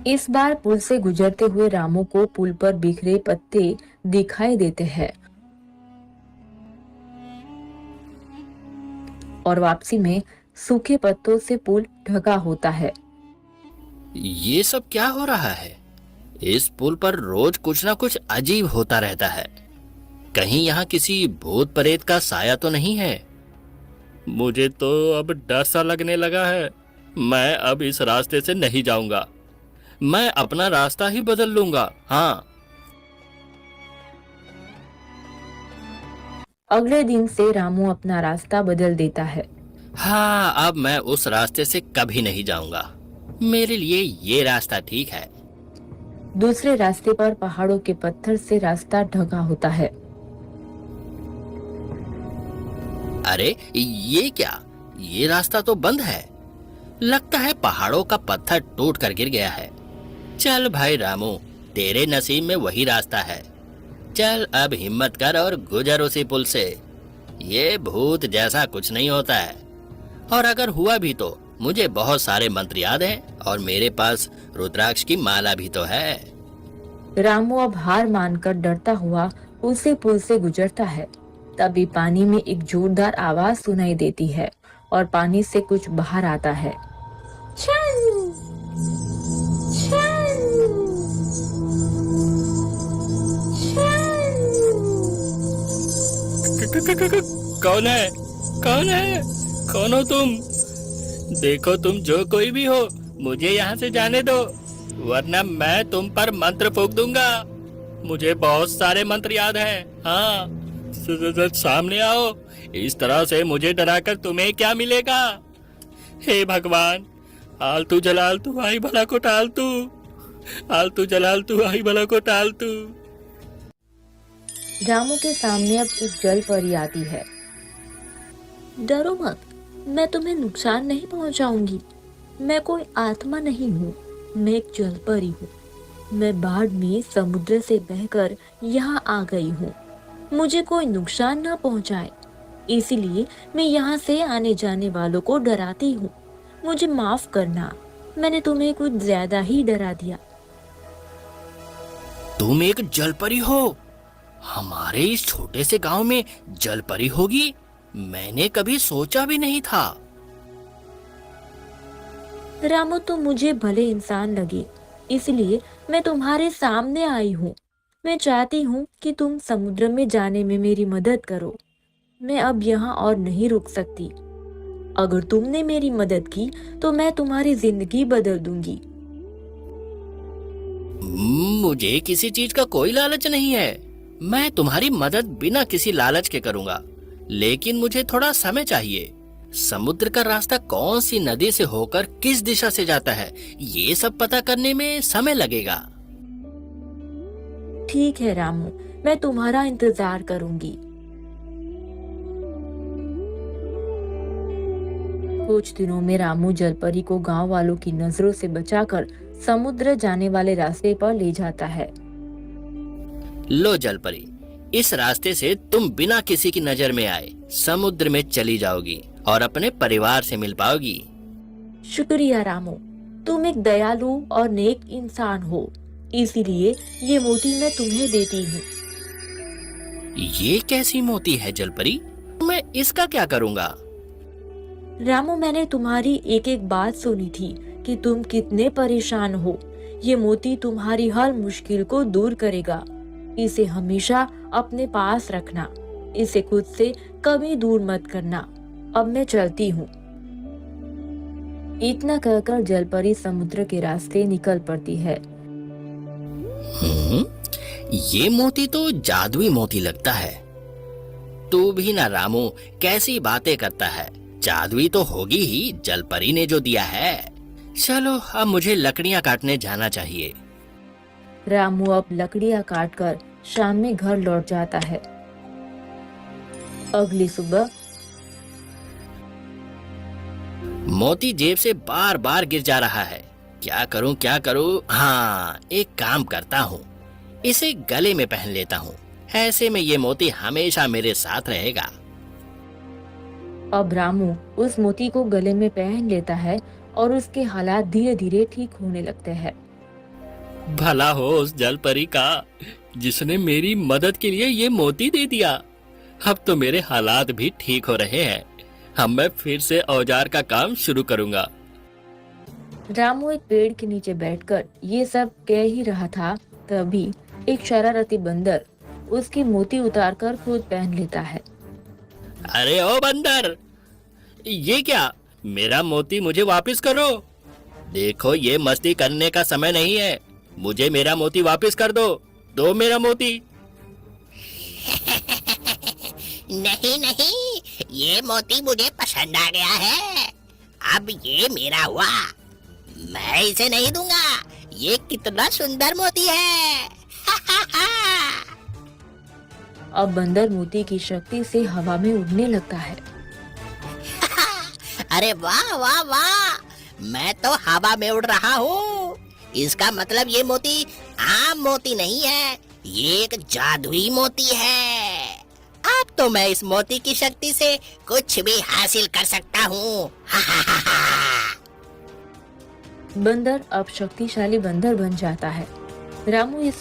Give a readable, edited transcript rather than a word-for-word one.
इस बार पुल से गुजरते हुए रामू को पुल पर बिखरे पत्ते दिखाई देते हैं और वापसी में सूखे पत्तों से पुल ढका होता है। ये सब क्या हो रहा है? इस पुल पर रोज कुछ ना कुछ अजीब होता रहता है। कहीं यहाँ किसी भूत प्रेत का साया तो नहीं है? मुझे तो अब डर सा लगने लगा है। मैं अब इस रास्ते से नहीं जाऊंगा। मैं अपना रास्ता ही बदल लूंगा। हाँ। अगले दिन से रामू अपना रास्ता बदल देता है। हाँ, अब मैं उस रास्ते से कभी नहीं जाऊंगा। मेरे लिए ये रास्ता ठीक है। दूसरे रास्ते पर पहाड़ों के पत्थर से रास्ता ढका होता है। अरे ये क्या? ये रास्ता तो बंद है। लगता है पहाड़ों का पत्थर टूट कर गिर गया है। चल भाई रामू, तेरे नसीब में वही रास्ता है। चल अब हिम्मत कर और गुजर उसी पुल से। ये भूत जैसा कुछ नहीं होता है, और अगर हुआ भी तो मुझे बहुत सारे मंत्र याद हैं और मेरे पास रुद्राक्ष की माला भी तो है। रामू अब हार मानकर डरता हुआ उसी पुल से गुजरता है। तभी पानी में एक जोरदार आवाज सुनाई देती है और पानी से कुछ बाहर आता है। छन, छन, कौन है? कौन है? कौन हो तुम? देखो तुम जो कोई भी हो, मुझे यहाँ से जाने दो, वरना मैं तुम पर मंत्र फूंक दूंगा। मुझे बहुत सारे मंत्र याद हैं। हाँ, सामने आओ। इस तरह से मुझे डराकर तुम्हें क्या मिलेगा? हे भगवान, आलतू जलालतू आई भला को टालतू, आलतू जलालतू आई भला को टालतू। रामू के सामने अब एक जल परी आती है। डरो मत, मैं तुम्हें नुकसान नहीं पहुंचाऊंगी। मैं कोई आत्मा नहीं हूँ, मैं एक जल परी हूँ। मैं बाढ़ में समुद्र से बहकर यहाँ आ गई हूँ। मुझे कोई नुकसान ना पहुंचाए, इसीलिए मैं यहाँ से आने जाने वालों को डराती हूँ। मुझे माफ करना, मैंने तुम्हें कुछ ज्यादा ही डरा दिया। तुम एक जलपरी हो? हमारे इस छोटे से गांव में जलपरी होगी? मैंने कभी सोचा भी नहीं था। रामू, तो मुझे भले इंसान लगे, इसलिए मैं तुम्हारे सामने आई हूँ। मैं चाहती हूँ कि तुम समुद्र में जाने में मेरी मदद करो। मैं अब यहाँ और नहीं रुक सकती। अगर तुमने मेरी मदद की तो मैं तुम्हारी जिंदगी बदल दूंगी। मुझे किसी चीज का कोई लालच नहीं है। मैं तुम्हारी मदद बिना किसी लालच के करूंगा, लेकिन मुझे थोड़ा समय चाहिए। समुद्र का रास्ता कौन सी नदी से होकर किस दिशा से जाता है, ये सब पता करने में समय लगेगा। ठीक है रामू, मैं तुम्हारा इंतजार करूंगी। कुछ दिनों में रामू जलपरी को गांव वालों की नजरों से बचाकर समुद्र जाने वाले रास्ते पर ले जाता है। लो जलपरी, इस रास्ते से तुम बिना किसी की नजर में आए समुद्र में चली जाओगी और अपने परिवार से मिल पाओगी। शुक्रिया रामू, तुम एक दयालु और नेक इंसान हो, इसीलिए ये मोती मैं तुम्हें देती हूँ। ये कैसी मोती है जलपरी? मैं इसका क्या करूँगा? रामू, मैंने तुम्हारी एक एक बात सुनी थी कि तुम कितने परेशान हो। ये मोती तुम्हारी हर मुश्किल को दूर करेगा। इसे हमेशा अपने पास रखना, इसे खुद से कभी दूर मत करना। अब मैं चलती हूँ। इतना कहकर जलपरी समुद्र के रास्ते निकल पड़ती है। ये मोती तो जादुई मोती लगता है। तू भी ना रामू, कैसी बातें करता है। जादुई तो होगी ही, जलपरी ने जो दिया है। चलो अब मुझे लकड़ियां काटने जाना चाहिए। रामू अब लकड़ियां काटकर शाम में घर लौट जाता है। अगली सुबह मोती जेब से बार बार गिर जा रहा है। क्या करूं क्या करूं? हाँ, एक काम करता हूँ, इसे गले में पहन लेता हूँ। ऐसे में ये मोती हमेशा मेरे साथ रहेगा। अब रामू उस मोती को गले में पहन लेता है और उसके हालात धीरे धीरे ठीक होने लगते हैं। भला हो उस जल परी का जिसने मेरी मदद के लिए ये मोती दे दिया। अब तो मेरे हालात भी ठीक हो रहे हैं। अब मैं फिर से औजार का काम शुरू करूंगा। रामू एक पेड़ के नीचे बैठकर ये सब कह ही रहा था, तभी एक शरारती बंदर उसकी मोती उतारकर खुद पहन लेता है। अरे ओ बंदर, ये क्या? मेरा मोती मुझे वापस करो। देखो ये मस्ती करने का समय नहीं है। मुझे मेरा मोती वापस कर दो। दो मेरा मोती। नहीं नहीं, ये मोती मुझे पसंद आ गया है। अब ये मेरा हुआ, मैं इसे नहीं दूंगा। ये कितना सुंदर मोती है। अब बंदर मोती की शक्ति से हवा में उड़ने लगता है। अरे वाह वाह वाह, मैं तो हवा में उड़ रहा हूँ। इसका मतलब ये मोती आम मोती नहीं है, ये एक जादुई मोती है। अब तो मैं इस मोती की शक्ति से कुछ भी हासिल कर सकता हूँ। बंदर अब शक्तिशाली बंदर बन जाता है। रामू ये सब